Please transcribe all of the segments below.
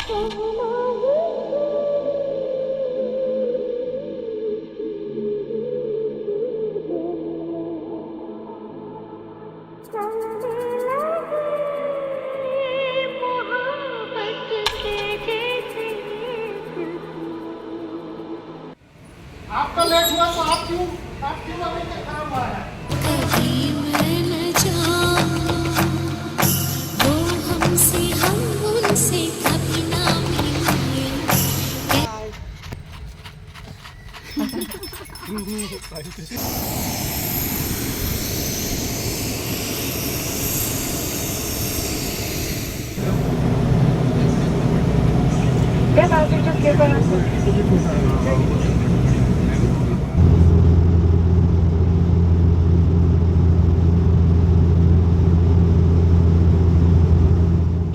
आपका लेट हुआ तो आप क्यों अभी तक खराब हुआ है?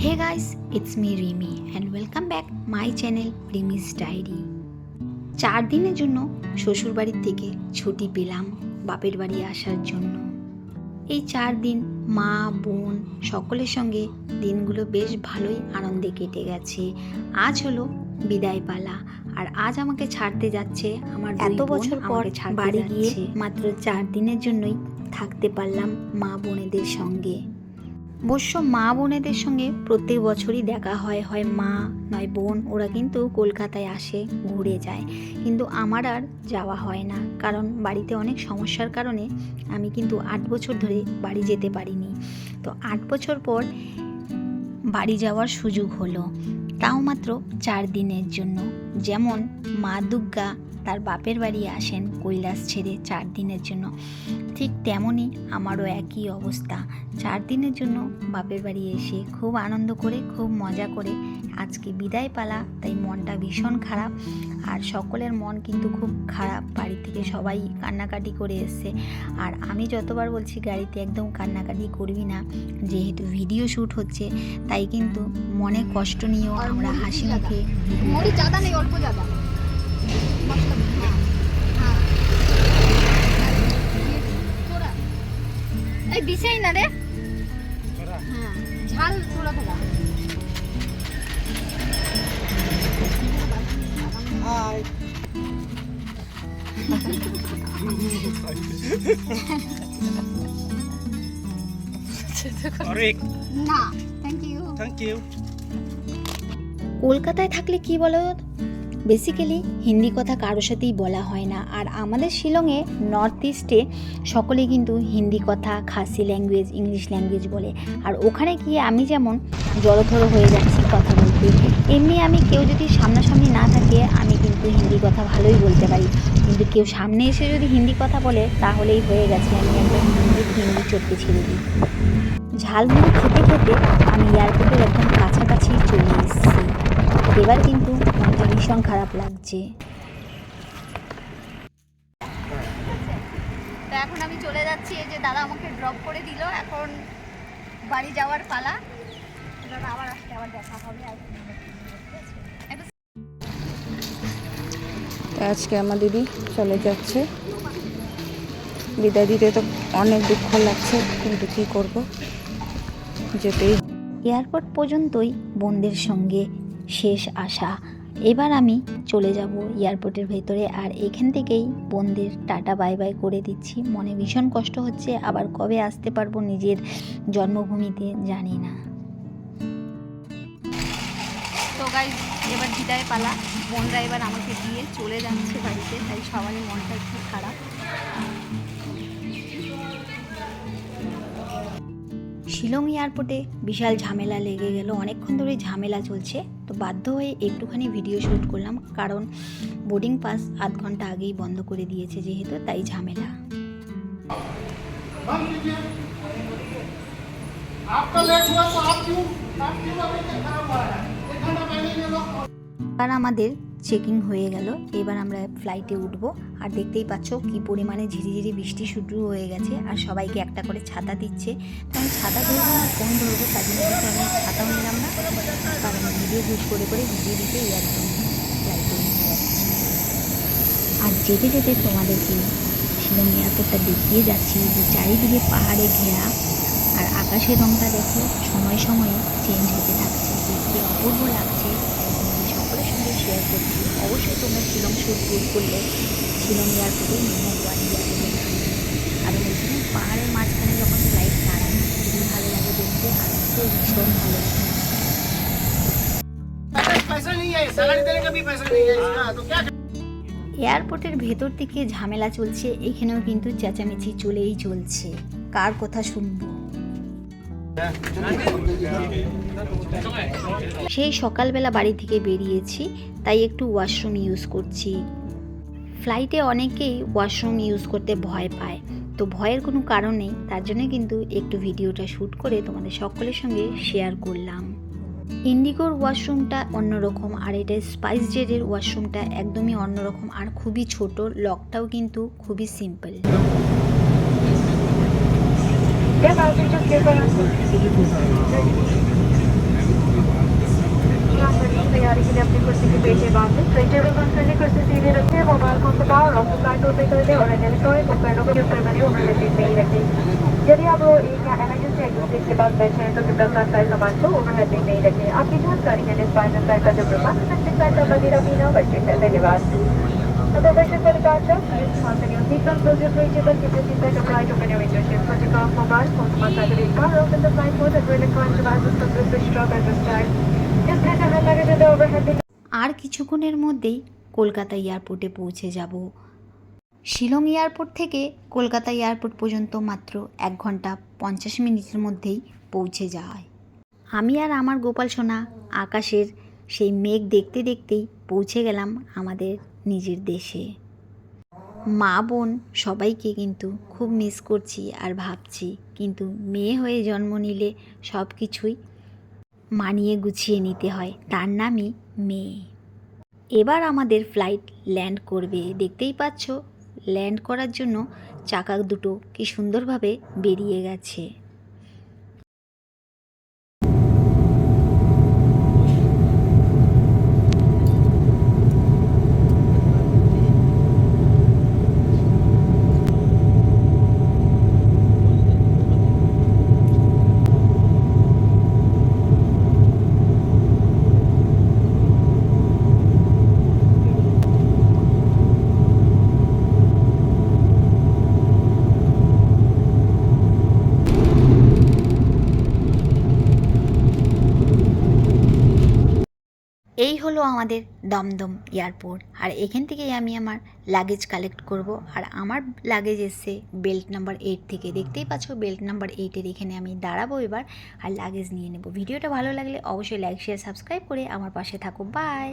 Hey guys, it's me Rimi and welcome back my channel Rimi's Diary. 4 দিনের জন্য শ্বশুর বাড়ির থেকে ছুটি পেলাম বাপের বাড়ি আসার জন্য। এই 4 দিন মা বোন সকলের সঙ্গে দিনগুলো বেশ ভালোই আনন্দে কেটে গেছে। আজ হলো বিদায় পালা আর আজ আমাকে ছাড়তে যাচ্ছে আমার এত বছর পর বাড়ি গিয়ে মাত্র 4 দিনের জন্যই থাকতে পারলাম মা বোনেদের সঙ্গে। অবশ্য মা বোনেদের সঙ্গে প্রত্যেক বছরই দেখা হয়, হয় মা নয় বোন, ওরা কিন্তু কলকাতায় আসে ঘুরে যায়, কিন্তু আমার আর যাওয়া হয় না, কারণ বাড়িতে অনেক সমস্যার কারণে আমি কিন্তু 8 বছর ধরে বাড়ি যেতে পারিনি। তো 8 বছর পর বাড়ি যাওয়ার সুযোগ হলো, তাও মাত্র 4 দিনের জন্য। যেমন মা দুর্গা তার বাপের বাড়ি আসেন কৈলাস ছেড়ে 4 দিনের জন্য, ঠিক তেমনই আমারও একই অবস্থা। 4 দিনের জন্য বাপের বাড়ি এসে খুব আনন্দ করে খুব মজা করে আজকে বিদায় পালা, তাই মনটা ভীষণ খারাপ। আর সকলের মন কিন্তু খুব খারাপ, বাড়ি থেকে সবাই কান্নাকাটি করে এসছে। আর আমি যতবার বলছি গাড়িতে একদম কান্নাকাটি করবি না, যেহেতু ভিডিও শ্যুট হচ্ছে, তাই কিন্তু মনে কষ্ট নিয়েও আমরা হাসি মুখে বিষয় না রে, হ্যাঁ ঝাল थोड़ा थोड़ा। हाय अरे না थैंक यू কলকাতায় থাকলে কি বলো, বেসিক্যালি হিন্দি কথা কারোর সাথেই বলা হয় না। আর আমাদের শিলংয়ে নর্থ ইস্টে সকলেই কিন্তু হিন্দি কথা, খাসি ল্যাঙ্গুয়েজ, ইংলিশ ল্যাঙ্গুয়েজ বলে। আর ওখানে গিয়ে আমি যেমন জড়োথড়ো হয়ে যাচ্ছি কথা বলতে, এমনি আমি কেউ যদি সামনাসামনি না থাকে আমি কিন্তু হিন্দি কথা ভালোই বলতে পারি, কিন্তু কেউ সামনে এসে যদি হিন্দি কথা বলে তাহলেই হয়ে গেছে, আমি একদম হিন্দি চটকে ছেড়ে দিই। ঝালমুড়ি খেতে খেতে আমি এয়ারপোর্টের একদম কাছাকাছি চলে এসেছি। এবার কিন্তু মনটা ভীষণ খারাপ লাগছে। তো এখন আমি চলে যাচ্ছি, এই যে দাদা আমাকে ড্রপ করে দিল, এখন বাড়ি যাওয়ার পালা। দাদা আবার আসলে আবার দেখা হবে। আজকে আমার দিদি চলে যাচ্ছে, বিদায় দিতে তো অনেক দুঃখ লাগছে, কিন্তু কী করব, যেতেই। এয়ারপোর্ট পর্যন্তই বোনদের সঙ্গে শেষ আসা। এবার আমি চলে যাব এয়ারপোর্টের ভেতরে, আর এখান থেকেই বোনদের টাটা বাই বাই করে দিচ্ছি। মনে ভীষণ কষ্ট হচ্ছে, আবার কবে আসতে পারবো নিজের জন্মভূমিতে জানি না। তো গাইস, এবার বিদায় পালা, বোনরা এবার আমাকে দিয়ে চলে যাচ্ছে বাড়িতে, তাই সবারই মনটা একটু খারাপ। শিলং এয়ারপোর্টে বিশাল ঝামেলা লেগে গেল, অনেকক্ষণ ধরে ঝামেলা চলছে, তো বাধ্য হয়ে একটুখানি ভিডিও শ্যুট করলাম, কারণ বোর্ডিং পাস আধ ঘন্টা আগেই বন্ধ করে দিয়েছে যেহেতু, তাই ঝামেলা। आपका लेट हुआ तो आप क्यों अभी तक खराब हुआ है? 1 घंटा पहले ये लोग আর আমাদের চেকিং হয়ে গেল, এবার আমরা ফ্লাইটে উঠবো। আর দেখতেই পাচ্ছ কি পরিমাণে ঝিরিঝিরি বৃষ্টি শুরু হয়ে গেছে, আর সবাইকে একটা করে ছাতা দিচ্ছে। তো আমি ছাতা ধরবো না ফোন ধরবো, তার জন্য কিন্তু আমি ছাতাও নিলাম না, কারণ ভিডিও শ্যুট করে ভিডিও দিতে একদম ফ্লাইটে নিয়ে যাচ্ছি। আর যেতে যেতে তোমাদেরকে শিলং এয়ারপোর্টটা দেখিয়ে যাচ্ছি, যে চারিদিকে পাহাড়ে ঘেরা, আর আকাশের রঙটা দেখো সময় সময়ে চেঞ্জ হতে থাকছে, দেখতে অপূর্ব লাগছে। শেয়ার করছি। অবশ্যই তোমরা শিলং ট্যুর করলে শিলং এয়ারপোর্টে নাম্বার 1 এয়ারপোর্টে নামবে। আর ওইখানে পাহাড়ের মাঝখানে যখন ফ্লাইট দাঁড়ায় খুবই ভালো লাগে দেখতে, আর তো ভীষণ ভালো লাগে। पैसा नहीं है, सैलरी देने का भी पैसा नहीं है इसका, तो क्या এয়ারপোর্টের ভেতর থেকে ঝামেলা চলছে, এখানেও কিন্তু চেঁচামেচি চলেই চলছে। কার কথা শুনবো? সেই সকালবেলা বাড়ি থেকে বেরিয়েছি, তাই একটু ওয়াশরুম ইউজ করছি। ফ্লাইটে অনেকেই ওয়াশরুম ইউজ করতে ভয় পায়, তো ভয়ের কোনো কারণ নেই, তার জন্য কিন্তু একটু ভিডিওটা শ্যুট করে তোমাদের সকলের সঙ্গে শেয়ার করলাম। ইন্ডিগোর ওয়াশরুমটা অন্যরকম, আর এটা স্পাইস জেটের ওয়াশরুমটা একদমই অন্যরকম আর খুবই ছোট, লকটাও কিন্তু খুবই সিম্পল। तैयारी के लिए अपनी कुर्सी के पेटे बांधे, टेबल बंद करने कुर्सी सीधे रखें, मोबाइल फोन को पावर ऑफ फ्लाइट होते कर दें और इलेक्ट्रॉनिक उपकरणों को ऊपर बने ओवरहेड सीट में ही रखें। यदि आप वो एक या इमरजेंसी एग्जिट के पास बैठे हैं तो कृपया अपना सारे सामान को ओवरहेड सीट में ही रखें। आपकी जानकारी के लिए स्पाइनल फ्लाइट का जो प्रबंध प्लास्टिक फ्लाइट का वगैरह पीना बच्चे है। धन्यवाद। Attention for departure. Please fasten your seatbelt, close your reachable, keep your seatbelt upright, open your window shade, switch off mobile phones, must activate power off in the flight mode, and electronic devices must be switched off at this time. Just place your hand luggage in the overhead bin. আর কিছুক্ষণের মধ্যেই কলকাতা এয়ারপোর্টে পৌঁছে যাব। Shillong airport থেকে Kolkata airport পর্যন্ত মাত্র 1 ঘন্টা 50 মিনিটের মধ্যেই পৌঁছে যায়। আমি আর আমার গোপাল সোনা আকাশের সেই মেঘ দেখতে দেখতেই পৌঁছে গেলাম আমাদের নিজের দেশে। মা বোন সবাইকে কিন্তু খুব মিস করছি আর ভাবছি, কিন্তু মেয়ে হয়ে জন্ম নিলে সব কিছুই মানিয়ে গুছিয়ে নিতে হয়, তার নামই মেয়ে। এবার আমাদের ফ্লাইট ল্যান্ড করবে, দেখতেই পাচ্ছ ল্যান্ড করার জন্য চাকা দুটো কি সুন্দরভাবে বেরিয়ে গেছে। এই হলো আমাদের দমদম এয়ারপোর্ট, আর এখান থেকেই আমি আমার লাগেজ কালেক্ট করব। আর আমার লাগেজ এসছে বেল্ট নাম্বার 8 থেকে, দেখতেই পাচ্ছ বেল্ট নাম্বার 8-এর এখানে আমি দাঁড়াবো এবার আর লাগেজ নিয়ে নেব। ভিডিওটা ভালো লাগলে অবশ্যই লাইক শেয়ার সাবস্ক্রাইব করে আমার পাশে থাকো। বাই।